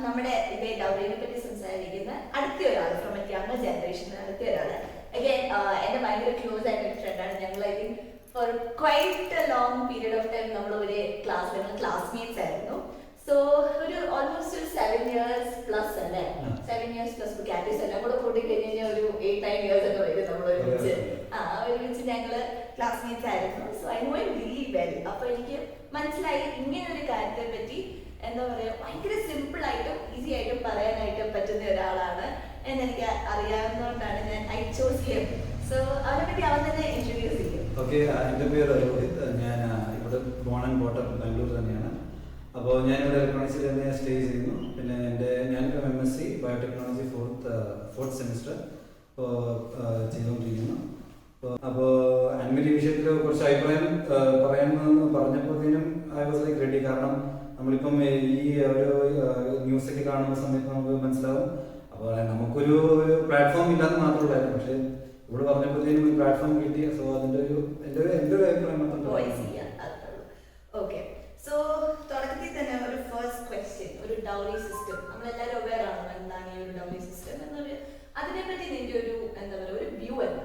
നമ്മുടെ ഇതേ ഡൗറിനെ പറ്റി സംസാരിക്കുന്ന അടുത്ത ഒരാൾ ഫ്രം എ യങ്ങർ ജനറേഷൻ, അടുത്ത ഒരാൾ അഗൈൻ എന്റെ ഭയങ്കര ക്ലോസ് ആയിട്ടുള്ള ഫ്രണ്ടാണ്. ഞങ്ങൾ I think four quite A long period of time നമ്മൾ ഒരു ക്ലാസ്മേറ്റ്സ് ആയിരുന്നു. സോ ഒരു ഓൾമോസ്റ്റ് ഒരു 7 years പ്ലസ് അല്ലേ, 7 years പ്ലസ് കാറ്റീസ് എല്ലാം കൂടെ കൂട്ടി കഴിഞ്ഞാൽ ഒരു 8-9 years ഒക്കെ വരും നമ്മൾ ഒരുമിച്ച് ഞങ്ങള് ക്ലാസ്മേറ്റ്സ് ആയിരുന്നു. So I know it really well. അപ്പൊ എനിക്ക് മനസ്സിലായി ഇങ്ങനെ ഒരു കാര്യത്തെ പറ്റി എന്താ പറയാ ഭയങ്കര സിമ്പിൾ ആയിട്ടും ഈസി ആയിട്ടും പറയാനായിട്ട് പറ്റുന്ന ഒരാളാണ് എന്നെനിക്ക് അറിയാവുന്നതുകൊണ്ടാണ് ഞാൻ ഐ ചോസ് ഹിം. സോ അവനെ പറ്റി അവൻ തന്നെ ഇൻട്രൊഡ്യൂസ് ചെയ്യും. ഓക്കെ, എൻ്റെ പേര് രോഹിത്. ഞാൻ ഇവിടെ ബോൺ ആൻഡ് ബോട്ടം ബാംഗ്ലൂർ തന്നെയാണ്. അപ്പോൾ ഞാനിവിടെ ഇലക്ട്രോണിക്സിൽ തന്നെ സ്റ്റേ ചെയ്യുന്നു. പിന്നെ ഞാനിപ്പോൾ MSc ബയോടെക്നോളജി ഫോർത്ത് സെമിസ്റ്റർ ചെയ്തുകൊണ്ടിരിക്കുന്നു. അപ്പോൾ ആനിമൽ വിഷയത്തിൽ കുറച്ച് അഭിപ്രായം പറയാമെന്ന് പറഞ്ഞപ്പോഴത്തേനും ഐ വാസ് ലൈക്ക് റെഡി. കാരണം നമ്മളിപ്പം ഈ ഒരു ന്യൂസൊക്കെ കാണുന്ന സമയത്ത് നമുക്ക് മനസ്സിലാവും. അപ്പോൾ നമുക്കൊരു പ്ലാറ്റ്ഫോം ഇല്ലാന്ന് മാത്രമല്ലായിരുന്നു, പക്ഷേ ഇവിടെ പറഞ്ഞപ്പോഴത്തേനും ഒരു പ്ലാറ്റ്ഫോം കിട്ടി. സോ അതിൻ്റെ എൻ്റെ ഒരു അഭിപ്രായം മാത്രം. ഓക്കെ, സോ തുടക്കത്തിൽ തന്നെ ഒരു ഫസ്റ്റ് ക്വസ്റ്റ്യൻ, ഒരു ഡൗറി സിസ്റ്റം നമ്മളെല്ലാവരും അവെയർ ആണ് എന്താണ് ഈ ഒരു ഡൗറി സിസ്റ്റം എന്നൊരു, അതിനെപ്പറ്റി നിന്റെ ഒരു എന്താ പറയുക ഒരു വ്യൂ എന്താ,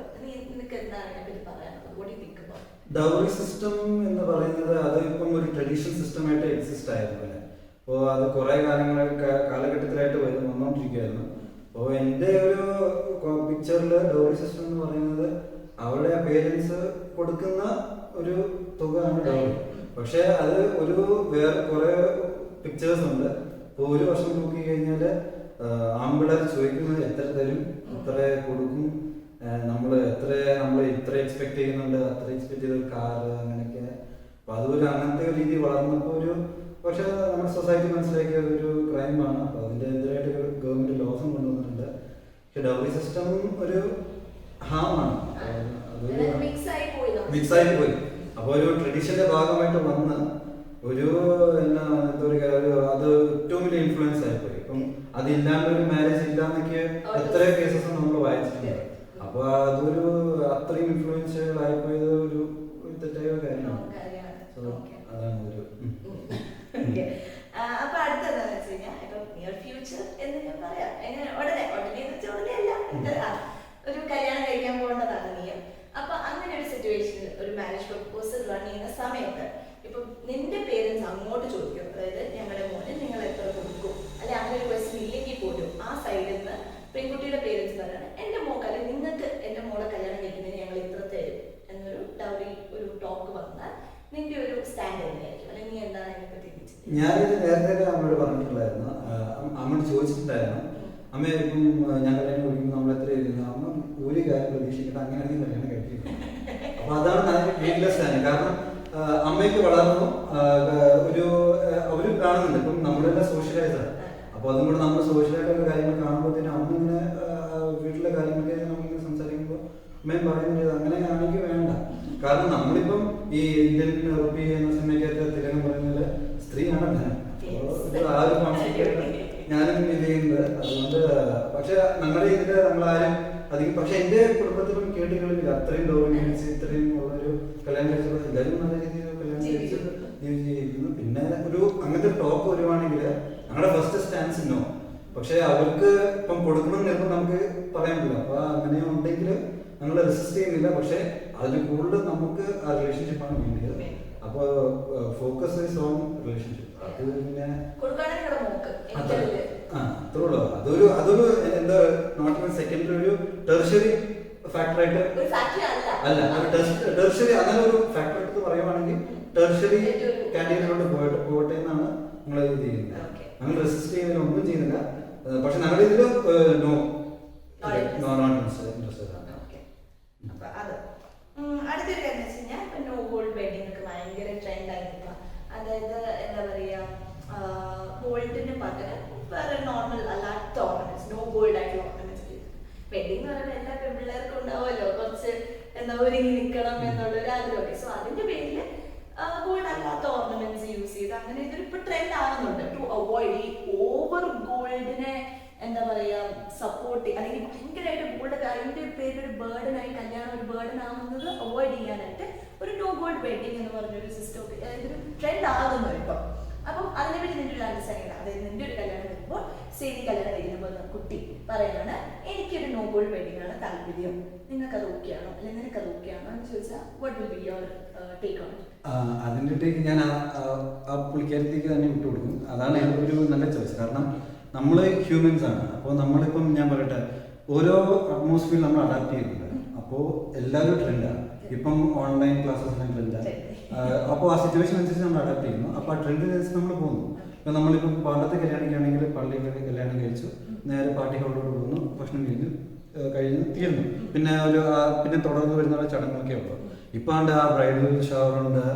നിനക്ക് എന്താണ് അതിനെപ്പറ്റി പറയാനുള്ളത്? What you think about dowry system എന്ന് പറയുന്നത് അത് ഇപ്പം ഒരു ട്രഡീഷണൽ സിസ്റ്റമായിട്ട് എക്സിസ്റ്റ് ആയിരുന്നു. അപ്പോൾ അത് കുറേ കാലഘട്ടത്തിലായിട്ട് വന്നുകൊണ്ടിരിക്കുകയായിരുന്നു. അപ്പോൾ എൻ്റെ ഒരു പിക്ചറിൽ ഡൗറി സിസ്റ്റം എന്ന് പറയുന്നത് അവരുടെ പേരൻസ് കൊടുക്കുന്ന ഒരു തുകയാണ് ഡൗറി. പക്ഷെ അത് വേറെ കുറെ പിക്ചേഴ്സ് ഉണ്ട്. ഇപ്പോൾ ഒരു വർഷം നോക്കി കഴിഞ്ഞാൽ ആൺപിള്ളേർ ചോദിക്കുന്നത് എത്ര തരും, എത്ര കൊടുക്കും, നമ്മൾ ഇത്ര എക്സ്പെക്ട് ചെയ്യുന്നുണ്ട്, അത്ര എക്സ്പെക്ട് ചെയ്ത കാറ് അങ്ങനെയൊക്കെ. അപ്പൊ അതൊരു അങ്ങനത്തെ ഒരു രീതി വളർന്നപ്പോൾ പക്ഷെ നമ്മുടെ സൊസൈറ്റി മനസ്സിലാക്കിയ ഒരു ക്രൈമാണ്. അപ്പൊ അതിന്റെ എതിരായിട്ട് ഗവൺമെന്റ് ലോസും കൊണ്ടുവന്നിട്ടുണ്ട്. പക്ഷെ ഡൗറി സിസ്റ്റം ഒരു ഹാമാണ്, മിക്സ് ആയി പോയി. അപ്പൊ ഒരു ട്രഡീഷന്റെ ഭാഗമായിട്ട് വന്ന് അത് ഏറ്റവും വലിയ ഇൻഫ്ലുവൻസ് ആയിപ്പോയി. ഇപ്പം അതില്ലാണ്ട് ഒരു മാരേജ് ഇല്ലാന്നൊക്കെ എത്ര കേസസ് നമ്മൾ വായിച്ചിട്ടുണ്ട്. അപ്പൊ അതൊരു അത്രയും ഇൻഫ്ലുവൻഷ്യൽ ആയിപ്പോയത് ഒരു തെറ്റായ കാര്യമാണ്. അതാണ് ഒരു അപ്പൊ അടുത്തതെന്ന് വെച്ച് കഴിഞ്ഞാൽ ഇപ്പൊ നിയർ ഫ്യൂച്ചർ എന്ന് ഞാൻ പറയാം, ഉടനെ അല്ല ഒരു കല്യാണം കഴിക്കാൻ പോകേണ്ടതാണ് നീയും. അപ്പൊ അങ്ങനെ ഒരു സിറ്റുവേഷനിൽ ഒരു മാരേജ് പ്രപ്പോസൽ റൺ ചെയ്യുന്ന സമയത്ത് ഇപ്പൊ നിന്റെ പേരൻസ് അങ്ങോട്ട് ചോദിക്കും, അതായത് ഞങ്ങളുടെ മോന് നിങ്ങൾ എത്ര കൊടുക്കും, അല്ലെ അങ്ങനെ ഒരു ക്വസ്റ്റ്യൻ ഇല്ലെങ്കിൽ പോലും ആ സൈഡിൽ നിന്ന് പെൺകുട്ടിയുടെ പേരൻസ് പറയാണ് എന്റെ മോക്ക് അല്ലെങ്കിൽ നിങ്ങൾക്ക് എന്റെ മോളെ കല്യാണം കഴിക്കുന്നതിന് ഞങ്ങൾ ഇത്ര തരും എന്നൊരു ഡൗറി ഒരു ടോക്ക് വന്നാൽ നിന്റെ ഒരു സ്റ്റാൻഡ് എങ്ങനെയായിരിക്കും, അല്ലെങ്കിൽ നീ എന്താണ് അതിനെപ്പറ്റി ചിന്തിച്ചത്? ഞാനിത് നേരത്തെ അമ്മയോട് പറഞ്ഞിട്ടുണ്ടായിരുന്നു. അമ്മയോട് ചോദിച്ചിട്ടുണ്ടായിരുന്നു, അമ്മ ഇപ്പം ഞാൻ കല്യാണം കഴിക്കുമ്പോൾ നമ്മൾ എത്ര എഴുതുന്നു, അമ്മ ഒരു കാര്യം പ്രതീക്ഷിക്കട്ടെ അങ്ങനെയാണെങ്കിൽ കല്യാണം കഴിക്കുന്നത്. അപ്പൊ അതാണ് വീട്ടിലെ സ്റ്റാൻഡ്. കാരണം അമ്മയ്ക്ക് വളർന്നു അവര് കാണുന്നുണ്ട്. ഇപ്പം നമ്മളെല്ലാം സോഷ്യലൈസാണ്. അപ്പൊ അതും കൂടെ നമ്മൾ സോഷ്യലായിട്ടുള്ള കാര്യങ്ങൾ കാണുമ്പോഴത്തേനും അമ്മ ഇങ്ങനെ വീട്ടിലെ കാര്യങ്ങളൊക്കെ നമ്മളിങ്ങനെ സംസാരിക്കുമ്പോൾ അമ്മയും പറയുന്നത് അങ്ങനെയാണെങ്കിൽ വേണ്ട. കാരണം നമ്മളിപ്പം ഈ ഇന്ത്യൻ റുപ്പി എന്ന സിനിമയ്ക്കകത്ത് തിലകം പറയുന്നത് സ്ത്രീയാണ് ധനം. ആ ഒരു കോൺസെപ്റ്റ് ഞാനും ഇത് ചെയ്യുന്നത്. അതുകൊണ്ട് പക്ഷെ ഞങ്ങളുടെ ഇതില് നമ്മളാരും അധികം, പക്ഷെ എന്റെ കുടുംബത്തിലും കേട്ടുകളിൽ അത്രയും ഡൗറി മേടിച്ച് ഇത്രയും ഉള്ളൊരു കല്യാണം കഴിച്ചപ്പോൾ എല്ലാവരും നല്ല രീതിയിൽ കല്യാണം കഴിച്ച് ജീവിച്ചിരിക്കുന്നു. പിന്നെ ഒരു അങ്ങനത്തെ ടോക്ക് വരുവാണെങ്കിൽ ഞങ്ങളുടെ ഫസ്റ്റ് സ്റ്റാൻസ് നോ. പക്ഷെ അവർക്ക് ഇപ്പം കൊടുക്കണം എന്ന് നമുക്ക് പറയാൻ പറ്റില്ല. അപ്പൊ അങ്ങനെ ഉണ്ടെങ്കിൽ ഞങ്ങൾ റെസിസ്റ്റ് ചെയ്യുന്നില്ല. പക്ഷെ അതിൽ കൂടുതൽ നമുക്ക് ആ റിലേഷൻഷിപ്പാണ് വേണ്ടത്. അപ്പൊ ഫോക്കസ് ഈസ് ഓൺ റിലേഷൻഷിപ്പ്. അത് പിന്നെ അത്രയുള്ളൂ. അതൊരു എന്താ നോട്ട് ഈവൻ സെക്കൻഡറി, ഒരു ടെർഷ്യറി ഫാക്ടറായിട്ട് അല്ല. ടെർഷ്യറി അങ്ങനെ ഒരു ഫാക്ടർ എടുത്ത് പറയുവാണെങ്കിൽ ടെർഷ്യറി കാറ്റഗറിയിലോട്ട് പോകട്ടെ എന്നാണ് ഞങ്ങൾ ഇത് ചെയ്യുന്നത്. ഞങ്ങൾ റെസിസ്റ്റ് ചെയ്യുന്നതിന് ഒന്നും ചെയ്യുന്നില്ല. പക്ഷെ ഞങ്ങളുടെ ഇതിൽ നോ ഇൻട്രസ്റ്റഡ് ആണ്. അടുത്തൊരു കാര്യം വെച്ച് കഴിഞ്ഞാൽ ഇപ്പൊ നോ ഗോൾഡ് വെഡിങ് ഒക്കെ ഭയങ്കര ട്രെൻഡ് ആയിരുന്നു. അതായത് എന്താ പറയാ ഗോൾഡിന് പകരം വേറെ നോർമൽ അല്ലാത്ത ഓർണമെന്റ്സ്, നോ ഗോൾഡ് ആയിട്ടുള്ള ഓർണമെന്റ്സ്. വെഡിങ് എന്ന് പറയുമ്പോൾ എല്ലാ പെൺപിള്ളേർക്കും ഉണ്ടാവുമല്ലോ കുറച്ച് എന്താ ഒരുങ്ങി നിൽക്കണം എന്നുള്ളൊരു ആഗ്രഹമൊക്കെ. സോ അതിന്റെ പേരിൽ ഗോൾഡ് അല്ലാത്ത ഓർണമെന്റ്സ് യൂസ് ചെയ്ത് അങ്ങനെ ഇതൊരു ഇപ്പൊ ട്രെൻഡ് ആവുന്നുണ്ട്. ടു അവോയ്ഡ് ഈ ഓവർ ഗോൾഡിനെ എന്താ പറയാ സപ്പോർട്ട് അല്ലെങ്കിൽ ഭയങ്കരമായിട്ട് ഗോൾഡ് അതിന്റെ പേര് ഒരു ബേർഡനായി കല്യാണം ഒരു ബേർഡൻ ആവുന്നത് അവോയ്ഡ് ചെയ്യാനായിട്ട് ഒരു നോ ഗോൾഡ് വെഡിങ് എന്ന് പറഞ്ഞൊരു സിസ്റ്റം ഇതൊരു ട്രെൻഡ് ആകുന്നു ഇപ്പം. അപ്പം അതിനെപ്പറ്റി നിന്റെ ഒരു അണ്ടർസ്റ്റാൻഡിങ്, അതായത് നിന്റെ ഒരു കല്യാണം വരുമ്പോൾ സേതി കല്യാണം കഴിക്കുമ്പോൾ കുട്ടി പറയുകയാണ് എനിക്കൊരു നോബിൾ വെഡിങ് ആണ് താല്പര്യം, നിങ്ങൾക്കത് ഓക്കെയാണോ അല്ലെങ്കിൽ നിനക്കത് ഓക്കെയാണോ എന്ന് ചോദിച്ചാൽ what will be your take on? അതിൻ്റെ ടേക്ക് ഞാൻ ആ പുള്ളിക്കാരത്തേക്ക് തന്നെ വിട്ടുകൊടുക്കും. അതാണ് ഒരു നല്ല ചോയ്സ്. കാരണം നമ്മൾ ഹ്യൂമൻസ് ആണ്. അപ്പോൾ നമ്മളിപ്പം ഞാൻ പറയട്ടെ, ഓരോ അറ്റ്മോസ്ഫിയർ നമ്മൾ അഡാപ്റ്റ് ചെയ്യുന്നുണ്ട്. അപ്പോൾ എല്ലാവരും ട്രെൻഡാണ്. ഇപ്പം ഓൺലൈൻ ക്ലാസ്സസ് ട്രെൻഡാണ്. അപ്പോൾ ആ സിറ്റുവേഷൻ അനുസരിച്ച് നമ്മൾ അഡാപ്റ്റ് ചെയ്യുന്നു. അപ്പോൾ ആ ട്രെൻഡിനനുസരിച്ച് നമ്മൾ പോകുന്നു. ഇപ്പം നമ്മളിപ്പം പണ്ടത്തെ കല്യാണിക്കാണെങ്കിൽ പള്ളിയിൽ കല്യാണം കഴിച്ചു, നേരെ പാർട്ടി ഹോളിലോട്ട് പോകുന്നു, ഭക്ഷണം കഴിഞ്ഞ് തീർന്നു. പിന്നെ തുടർന്ന് വരുന്ന ചടങ്ങുകളൊക്കെ ഉള്ളൂ. ഇപ്പം ആ ബ്രൈഡൽ ഷവറുണ്ട്,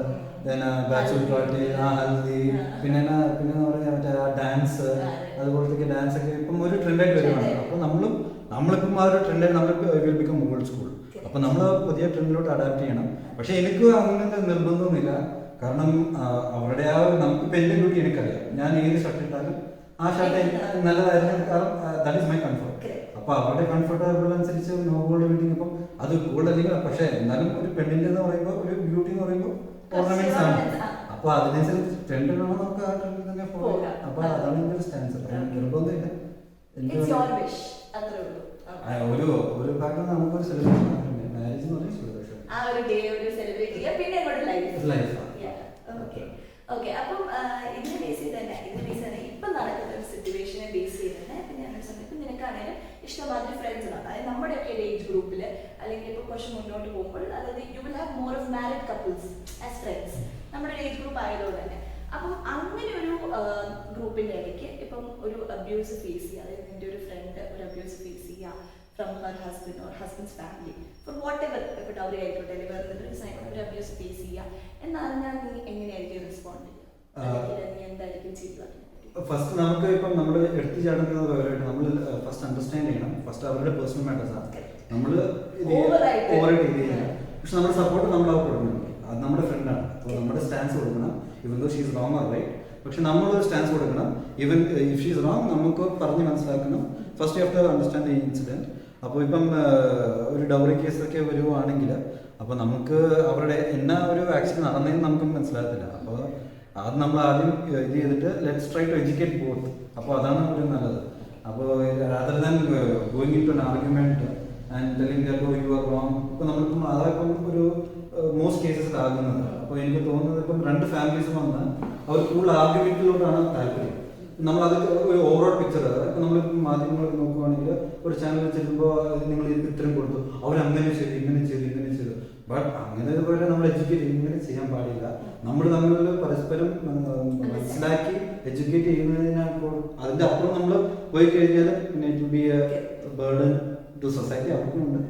പിന്നെ ബാച്ചുലർ പാർട്ടി, ആ ഹൽദി, പിന്നെ പറയാ മറ്റേ ആ ഡാൻസ്, അതുപോലത്തെ ഡാൻസ് ഒക്കെ ഇപ്പം ഒരു ട്രെൻഡായിട്ട് വരുവാണ്. അപ്പോൾ നമ്മളിപ്പം ആ ഒരു ട്രെൻഡായിട്ട് നമ്മൾ വിൽ ബിക്കം ഓൾഡ് സ്കൂൾ. അപ്പോൾ നമ്മൾ പുതിയ ട്രെൻഡിലോട്ട് അഡാപ്റ്റ് ചെയ്യണം. പക്ഷെ എനിക്ക് അങ്ങനത്തെ നിർബന്ധമൊന്നുമില്ല. കാരണം അവരുടെ ആ നമുക്കിപ്പോൾ എൻ്റെ ഡ്യൂട്ടി എനിക്കറിയാം. ഞാൻ ഏത് ഷർട്ട് ഇട്ടാലും ആ ഷർട്ട് നല്ലതായിരുന്നു. കാരണം ദാറ്റ് ഈസ് മൈ കംഫർട്ട്. അപ്പോൾ അവരുടെ കംഫർട്ടബിൾ അനുസരിച്ച് നോബിൾ വെഡിങ് ഇപ്പം അത് ഗോൾഡ് അല്ലെങ്കിൽ, പക്ഷേ എന്നാലും ഒരു പെണ്ണിൻ്റെ എന്ന് പറയുമ്പോൾ ഒരു ബ്യൂട്ടി എന്ന് പറയുമ്പോൾ ഓർണമെന്റ്സ് ആണ്. അപ്പോൾ അതിനനുസരിച്ച് ട്രെൻഡ് വേണം, നമുക്ക് ആ ട്രെൻഡിൽ തന്നെ ഫോളോ ചെയ്യാം. അപ്പോൾ അതാണ് എൻ്റെ ഒരു സ്റ്റാൻസ്. നിർബന്ധമില്ല. ഒരു ഭാഗം നമുക്കൊരു സെലിബ്രേഷൻ മാരേജ് എന്ന് പറഞ്ഞാൽ സെലിബ്രേഷൻ, ആ ഒരു ഡേ ഒരു സെലിബ്രേറ്റ് ചെയ്യുക, പിന്നെ ലൈഫ്. ഓക്കെ. അപ്പം ഇതിനെ ബേസ് ചെയ്ത് തന്നെ ഇപ്പം നടക്കുന്ന ഒരു സിറ്റുവേഷനെ ബേസ് ചെയ്ത് തന്നെ ഇപ്പം ഞാൻ സമയത്ത് നിനക്കാണെങ്കിലും ഇഷ്ടമാതിരി ഫ്രണ്ട്സ് ഉണ്ടാവും. അതായത് നമ്മുടെയൊക്കെ ഏജ് ഗ്രൂപ്പിൽ അല്ലെങ്കിൽ ഇപ്പോൾ കുറച്ച് മുന്നോട്ട് പോകുമ്പോൾ, അതായത് you will have more of married couples as friends, നമ്മുടെ ഏജ് ഗ്രൂപ്പ് ആയതുകൊണ്ട് തന്നെ. അപ്പം അങ്ങനെ ഒരു ഗ്രൂപ്പിൻ്റെ ഇടയ്ക്ക് ഇപ്പം ഒരു അബ്യൂസ് ഫേസ് ചെയ്യുക, അതായത് നിൻ്റെ ഒരു ഫ്രണ്ട് ഒരു അബ്യൂസ് ഫേസ് ചെയ്യുക from her husband or husband's family for whatever, ഇപ്പോൾ ഡൗറി ആയിക്കോട്ടെ അല്ലെങ്കിൽ വേറെ എന്തെങ്കിലും ഒരു അബ്യൂസ് ഫേസ് ചെയ്യുക എന്നറിഞ്ഞാൽ നീ എങ്ങനെയായിരിക്കും റെസ്പോണ്ട് ചെയ്യുക? നീ എന്തായിരിക്കും ചെയ്യുക? ഫസ്റ്റ് നമുക്ക് ഇപ്പം നമ്മൾ എടുത്തു ചാടുന്നത് പകരമായിട്ട് നമ്മൾ ഫസ്റ്റ് അണ്ടർസ്റ്റാൻഡ് ചെയ്യണം. ഫസ്റ്റ് അവരുടെ പേഴ്സണൽ മാറ്റേഴ്സാണ് നമ്മൾ ഓവറായിട്ട് ഇത് ചെയ്യണം. പക്ഷെ നമ്മുടെ സപ്പോർട്ട് നമ്മൾ അവർ കൊടുക്കണം. അത് നമ്മുടെ ഫ്രണ്ടാണ്. അപ്പോൾ നമ്മുടെ സ്റ്റാൻസ് കൊടുക്കണം. Even though she is wrong or right, പക്ഷെ നമ്മളൊരു സ്റ്റാൻസ് കൊടുക്കണം. Even if she is wrong നമുക്ക് പറഞ്ഞ് മനസ്സിലാക്കണം. First you have to understand the incident. അപ്പോൾ ഇപ്പം ഒരു ഡൗറി കേസൊക്കെ വരുവാണെങ്കിൽ അപ്പോൾ നമുക്ക് അവരുടെ എന്നാ ഒരു ആക്ഷൻ നടന്നതെന്ന് നമുക്ക് മനസ്സിലാകത്തില്ല. അപ്പോൾ അത് നമ്മൾ ആദ്യം ഇത് ചെയ്തിട്ട് let's try to educate both. അപ്പോൾ അതാണ് ഒരു നല്ലത്. അപ്പോൾ rather than going into an argument and telling that oh you are wrong, ഇപ്പോൾ നമ്മളിപ്പം അതായിപ്പം ഒരു മോസ്റ്റ് കേസസിലാകുന്നത്. അപ്പോൾ എനിക്ക് തോന്നുന്നത് ഇപ്പം രണ്ട് ഫാമിലീസ് വന്ന് അവർ കൂടുതൽ ആർഗ്യുമെന്റിലോട്ടാണ് താല്പര്യം. നമ്മളത് ഒരു ഓവറോൾ പിക്ചർ, ഇപ്പം നമ്മളിപ്പോൾ മാധ്യമങ്ങളൊക്കെ നോക്കുവാണെങ്കിൽ ഒരു ചാനൽ ചെല്ലുമ്പോൾ നിങ്ങൾ ഇത്രയും കൊടുത്തു, അവരങ്ങനെ ചെയ്തു ഇങ്ങനെ ചെയ്തു. ബട്ട് അങ്ങനെ പോലെ നമ്മൾ എഡ്യൂക്കേറ്റ് ഇങ്ങനെ ചെയ്യാൻ പാടില്ല. നമ്മൾ തമ്മിൽ പരസ്പരം മനസ്സിലാക്കി എഡ്യൂക്കേറ്റ് ചെയ്യുന്നതിനപ്പോൾ അതിൻ്റെ അപ്പുറം നമ്മൾ പോയി കഴിഞ്ഞാൽ പിന്നെ it will be a burden to society അവർക്കുമുണ്ട്.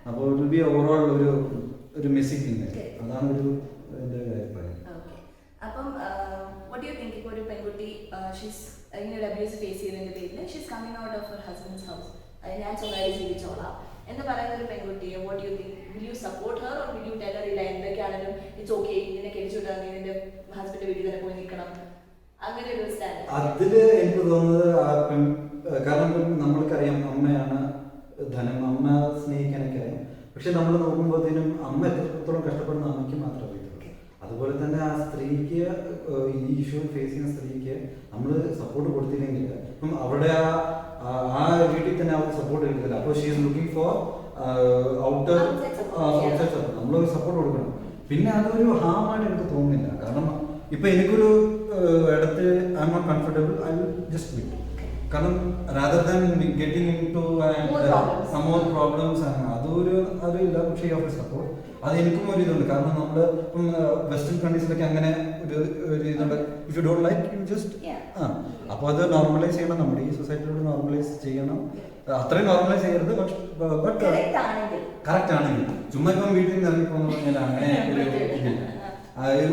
അപ്പോൾ ഇറ്റ് വിൽ ബി ഓവറോൾ ഒരു മെസ്സിങ് തിങ്. അതാണ് ഒരു എൻ്റെ അഭിപ്രായം. അപ്പം വാട്ട് യു തിങ്ക്, ഇപ്പോൾ ഒരു പെൺകുട്ടി ഷീസ് ഇങ്ങനെ ഒരു അബ്യൂസ് ഫേസ് ചെയ്തതിൻ്റെ പേരിൽ she's coming out of her husband's house, അതായത് ഞാൻ സ്വന്തമായി ജീവിച്ചോളാം എന്ന് പറയുന്ന ഒരു പെൺകുട്ടിയെ what you think, will you support her or will you tell her ഇല്ല എന്തൊക്കെയാണെങ്കിലും ഇറ്റ്സ് ഓക്കെ, ഇതിനെ കെടിച്ചുവിട്ടാൽ നീ നിന്റെ ഹസ്ബൻഡ് വീട്ടിൽ തന്നെ പോയി നിൽക്കണം, അങ്ങനെ ഒരു സ്റ്റാൻഡ്? അതില് എനിക്ക് തോന്നുന്നത് കാരണം നമ്മൾക്കറിയാം അമ്മയാണ് ധനം, അമ്മ സ്നേഹിക്കാനൊക്കെ അറിയാം. പക്ഷെ നമ്മൾ നോക്കുമ്പോഴത്തേനും അമ്മ എത്രത്തോളം കഷ്ടപ്പെടുന്ന അമ്മയ്ക്ക് മാത്രമേ അറിയത്തുള്ളൂ. അതുപോലെ തന്നെ ആ സ്ത്രീക്ക് ഈ ഇഷ്യൂ ഫേസ് ചെയ്യുന്ന സ്ത്രീക്ക് നമ്മൾ സപ്പോർട്ട് കൊടുത്തില്ലെങ്കിൽ ഇപ്പം അവിടെ ആ വീട്ടിൽ തന്നെ അവർക്ക് സപ്പോർട്ട് കിട്ടുന്നില്ല. അപ്പോൾ she is looking for outer support. നമ്മൾ സപ്പോർട്ട് കൊടുക്കണം. പിന്നെ അതൊരു ഹാമായിട്ട് എനിക്ക് തോന്നുന്നില്ല. കാരണം ഇപ്പൊ എനിക്കൊരു ഇടത്ത് I am not comfortable, I will just quit. കാരണം rather than getting into some more problems അതില്ല. പക്ഷേ യു ഹാവ് ടു സപ്പോർട്ട്. അത് എനിക്കും ഒരു ഇതുണ്ട്. കാരണം നമ്മൾ ഇപ്പം വെസ്റ്റേൺ കൺട്രീസിലൊക്കെ അങ്ങനെ ഒരു ഇതുണ്ട്, if you don't like you just അപ്പോൾ അത് നോർമലൈസ് ചെയ്യണം. നമ്മുടെ ഈ സൊസൈറ്റിയോട് നോർമലൈസ് ചെയ്യണം. അത്രയും നോർമലൈസ് ചെയ്യരുത്, ബട്ട് കറക്റ്റ് ആണെങ്കിൽ. ചുമ്മാ ഇപ്പം വീട്ടിൽ നിന്ന് ഇറങ്ങി പോകുന്ന പറഞ്ഞാൽ അങ്ങനെ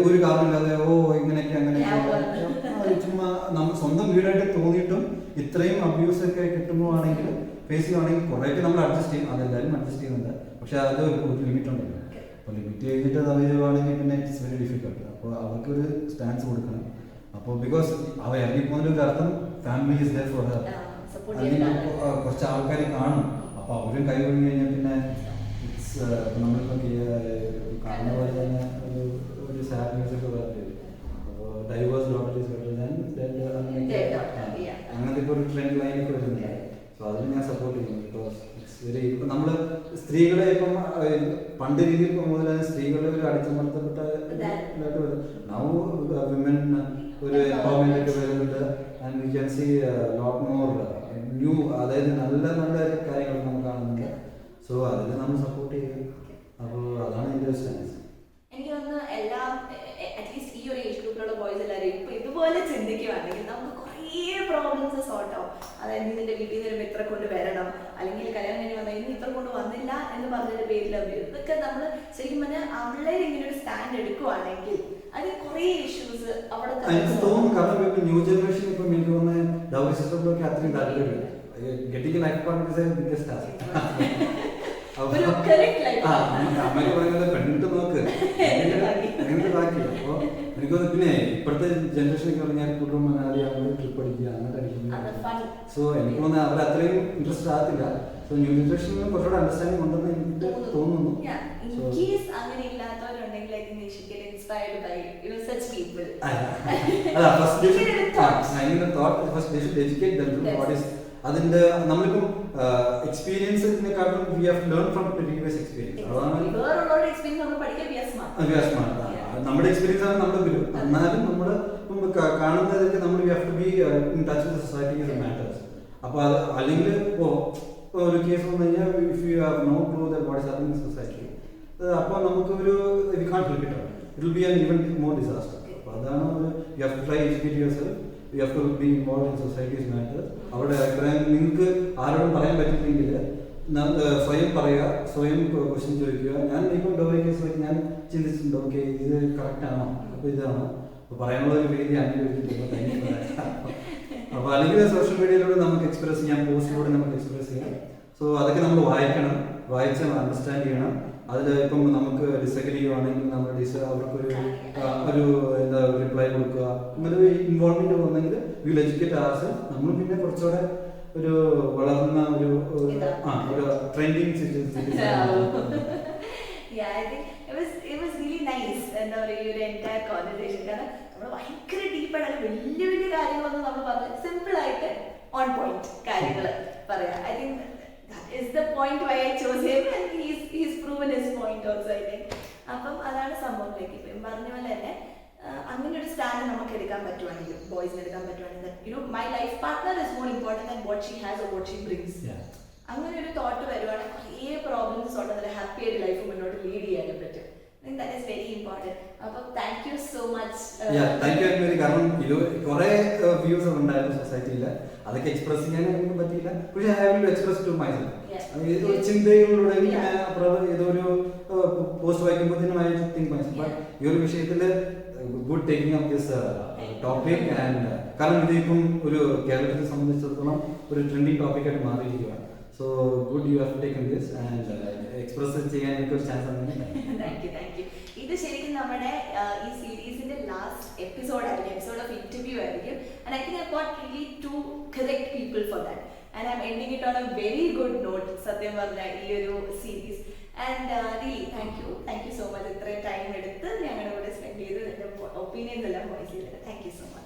ഒരു കാരണമില്ലാതെ ഇങ്ങനെയൊക്കെ അങ്ങനെയൊക്കെ ചുമ്മാ നമ്മൾ സ്വന്തം വീടായിട്ട് തോന്നിയിട്ടും ഇത്രയും അബ്യൂസ് ഒക്കെ കിട്ടുമ്പോഴാണെങ്കിൽ ഫേസ് ചെയ്യുവാണെങ്കിൽ കുറേയൊക്കെ നമ്മൾ അഡ്ജസ്റ്റ് ചെയ്യും. അതെല്ലാവരും അഡ്ജസ്റ്റ് ചെയ്യുന്നുണ്ട്. പക്ഷെ അത് ഒരു ലിമിറ്റ് ഉണ്ടല്ലോ. അപ്പോൾ ലിമിറ്റ് കഴിഞ്ഞിട്ട് അത് വരുവാണെങ്കിൽ പിന്നെ ഇറ്റ്സ് വെരി ഡിഫിക്കൽട്ട്. അപ്പോൾ അവർക്കൊരു സ്റ്റാൻസ് കൊടുക്കണം. അപ്പോൾ ബിക്കോസ് അവ ഇറങ്ങിപ്പോകുന്നതിൻ്റെ ഒരു അർത്ഥം family is there for her. അല്ലെങ്കിൽ കുറച്ച് ആൾക്കാർ കാണും. അപ്പോൾ അവരും കൈ ഒഴിഞ്ഞു കഴിഞ്ഞാൽ പിന്നെ ഇറ്റ്സ് നമ്മളിപ്പോൾ കാണുന്ന പോലെ തന്നെ ഒരു സാഡ് ന്യൂസ് ഒക്കെ പറഞ്ഞിട്ട് അപ്പോൾ divorce daughter is better than അങ്ങനത്തെ ഇപ്പോൾ ഇപ്പം നമ്മൾ സ്ത്രീകളെ ഇപ്പം പണ്ട് രീതിയിൽ മുതൽ സ്ത്രീകളെ ഒരു അടിച്ചമർത്തപ്പെട്ട നൗ വിമൻ ഒരു എംപവർമെന്റ് വരുന്നുണ്ട് and we can see lot more new, അതായത് നല്ല നല്ല കാര്യങ്ങൾ നമ്മൾ കാണുന്നുണ്ട്. സോ അതിനെ നമ്മൾ സപ്പോർട്ട് ചെയ്യും. അപ്പോൾ അതാണ് എൻ്റെ ഒരു സ്റ്റാൻസ്. എനിക്ക് തോന്നുന്നു എല്ലാം അറ്റ്ലീസ്റ്റ് ഈ ഒരു ഏജ് ഗ്രൂപ്പിലുള്ള ബോയ്സ് എല്ലാവരും ഇപ്പൊ ഇതുപോലെ ചിന്തിക്കുവാണെങ്കിൽ നമുക്ക് കുറേ പ്രോബ്ലംസ് സോർട്ട് ആവും. അതായത് നിന്റെ വീട്ടിൽ നിന്ന് വരുമ്പോൾ ഇത്ര കൊണ്ട് വരണം, അല്ലെങ്കിൽ കല്യാണം കഴിഞ്ഞ് വന്നാൽ ഇനി ഇത്ര കൊണ്ട് വന്നില്ല എന്ന് പറഞ്ഞതിന്റെ പേരിൽ ഇതൊക്കെ നമ്മൾ ശരിക്കും പറഞ്ഞാൽ അവളെ ഇങ്ങനെ ഒരു സ്റ്റാൻഡ് എടുക്കുവാണെങ്കിൽ അത് കുറേ ഇഷ്യൂസ് അവിടെ എനിക്ക് തോന്നുന്നു. കാരണം ഇപ്പൊ ന്യൂ ജനറേഷൻ ഇപ്പം എനിക്ക് തോന്നുന്നത് ഡൗറി സിസ്റ്റത്തിലൊക്കെ അത്രയും താല്പര്യമില്ല. Getting life partner biggest task. അമ്മയ്ക്ക് പറയുന്നത് പെണ്ണിട്ട് നോക്ക് അങ്ങനത്തെ ബാക്കില്ല. അപ്പോൾ എനിക്കൊന്ന് പിന്നെ ഇപ്പോഴത്തെ ജനറേഷനൊക്കെ പറഞ്ഞാൽ കുടുംബം മനാലി അങ്ങനെ ട്രിപ്പ് അടിക്കുക അങ്ങനെ അടിക്കുന്നത്. സോ എനിക്ക് തോന്നുന്നത് അവർ അത്രയും ഇൻട്രസ്റ്റ് ആകത്തില്ല. സോ ന്യൂ ജനറേഷനിൽ കുറച്ചുകൂടെ അണ്ടർസ്റ്റാൻഡിങ് ഉണ്ടെന്ന് എനിക്ക് തോന്നുന്നു. അതിന്റെ നമ്മളിപ്പം എക്സ്പീരിയൻസിനെക്കാട്ടും we have learn from previous experience. അതാണ് നമ്മുടെ എക്സ്പീരിയൻസ് ആണ് നമ്മുടെ ഗുരു. എന്നാലും നമ്മൾ കാണുന്നതൊക്കെ നമ്മൾ we have to be in touch with society matters. അപ്പോൾ അത് അല്ലെങ്കിൽ ഇപ്പോൾ ഒരു കേസ് വന്നു കഴിഞ്ഞാൽ if you have no clue that what is happening in society, അപ്പോൾ നമുക്കൊരു we can't repeat it. It will be an even more disaster. അപ്പോൾ അതാണ് you have to try educate yourself. You have to be involve in society's matters. അവരുടെ അഭിപ്രായം നിങ്ങൾക്ക് ആരോടും പറയാൻ പറ്റില്ലെങ്കിൽ സ്വയം പറയുക, സ്വയം ക്വസ്റ്റ്യൻ ചോദിക്കുക. ഞാൻ ഇപ്പോൾ ഡോറി കേസിലൊക്കെ ഞാൻ ചിന്തിച്ചിട്ടുണ്ട്, ഓക്കെ ഇത് കറക്റ്റ് ആണോ, അപ്പോൾ ഇതാണോ, അപ്പോൾ പറയാനുള്ള ഒരു വേദി അങ്ങനെ. അപ്പോൾ അല്ലെങ്കിൽ സോഷ്യൽ മീഡിയയിലൂടെ നമുക്ക് എക്സ്പ്രസ് ചെയ്യാം, പോസ്റ്റിലൂടെ നമുക്ക് എക്സ്പ്രസ് ചെയ്യാം. സോ അതൊക്കെ നമ്മൾ വായിക്കണം, വായിച്ച് അണ്ടർസ്റ്റാൻഡ് ചെയ്യണം. അതിൽ ഇപ്പം നമുക്ക് ഡിസഗ്രി ചെയ്യുവാണെങ്കിൽ നമ്മൾ അവർക്കൊരു എന്താ റിപ്ലൈ കൊടുക്കുക. അങ്ങനെ ഒരു ഇൻവോൾവ്മെന്റ് വന്നെങ്കിൽ വിൽ എഡ്യൂക്കേറ്റ് ആർസെൽഫ്. നമ്മൾ പിന്നെ കുറച്ചുകൂടെ ഒരു വളർന്ന ഒരു ട്രെൻഡിങ് എന്താ പറയുക ഈ ഒരു എൻറ്റയർ കോൺവെർസേഷൻ. കാരണം നമ്മൾ ഭയങ്കര ഡീപ്പായിട്ട് വലിയ വലിയ കാര്യങ്ങളൊന്നും നമ്മൾ പറഞ്ഞത് സിമ്പിൾ ആയിട്ട് ഓൺ പോയിന്റ് കാര്യങ്ങൾ പറയാം. I think that is the point why I chose him and he's proven his point also I think. അപ്പം അതാണ് സംഭവത്തിലേക്ക് ഇപ്പം പറഞ്ഞ പോലെ തന്നെ അങ്ങനെ ഒരു സ്റ്റാൻഡ് നമുക്ക് എടുക്കാൻ പറ്റുവാണെങ്കിൽ, ബോയ്സിന് എടുക്കാൻ പറ്റുവാണെങ്കിൽ, you know my life partner is more important than what she has or what she brings. അങ്ങനെ ഒരു തോട്ട് വരുവാണെങ്കിൽ കുറേ പ്രോബ്ലംസ് ഉണ്ടെങ്കിൽ ഹാപ്പി ആയിട്ട് ലൈഫ് മുന്നോട്ട് ലീഡ് ചെയ്യാനും പറ്റും. That is very important. അപ്പോൾ thank you so much. Thank you very much. കാരണം ഇത് കുറേ വ്യൂസ് ഉണ്ടായിരുന്നു സൊസൈറ്റിയിൽ, അതൊക്കെ എക്സ്പ്രസ് ചെയ്യാനൊന്നും പറ്റിയില്ല. പക്ഷേ I have to express to myself. ചിന്തകളിലൂടെ ഇങ്ങനെ ഏതൊരു പോസ്റ്റ് വായിക്കുമ്പോഴത്തേനും ഐ തിങ്ക് മൈസെൽഫ്. ബട്ട് ഈ ഒരു വിഷയത്തിൽ good taking up this topic. And കാരണം ഇതിപ്പം ഒരു കേരളത്തെ സംബന്ധിച്ചിടത്തോളം ഒരു ട്രെൻഡിങ് ടോപ്പിക്കായിട്ട് മാറിയിരിക്കുകയാണ്. So good you have taken this and express ചെയ്യാൻ എനിക്കൊരു ചാൻസ് ആണ്. Thank you. ഇത് ശരിക്കും നമ്മുടെ ഈ സീരീസിന്റെ ലാസ്റ്റ് എപ്പിസോഡായിരിക്കും, എപ്പിസോഡ് ഓഫ് ഇന്റർവ്യൂ ആയിരിക്കും. And I think I got really to correct people for that. And I'm ending it on a very good note, സത്യം പറഞ്ഞ ഈ ഒരു series. And really thank you so much. ഇത്രയും time എടുത്ത് ഞങ്ങളുടെ കൂടെ spend ചെയ്ത് ഒപ്പീനിയൻസ് എല്ലാം വോയിസ് ചെയ്തത്. Thank you so much.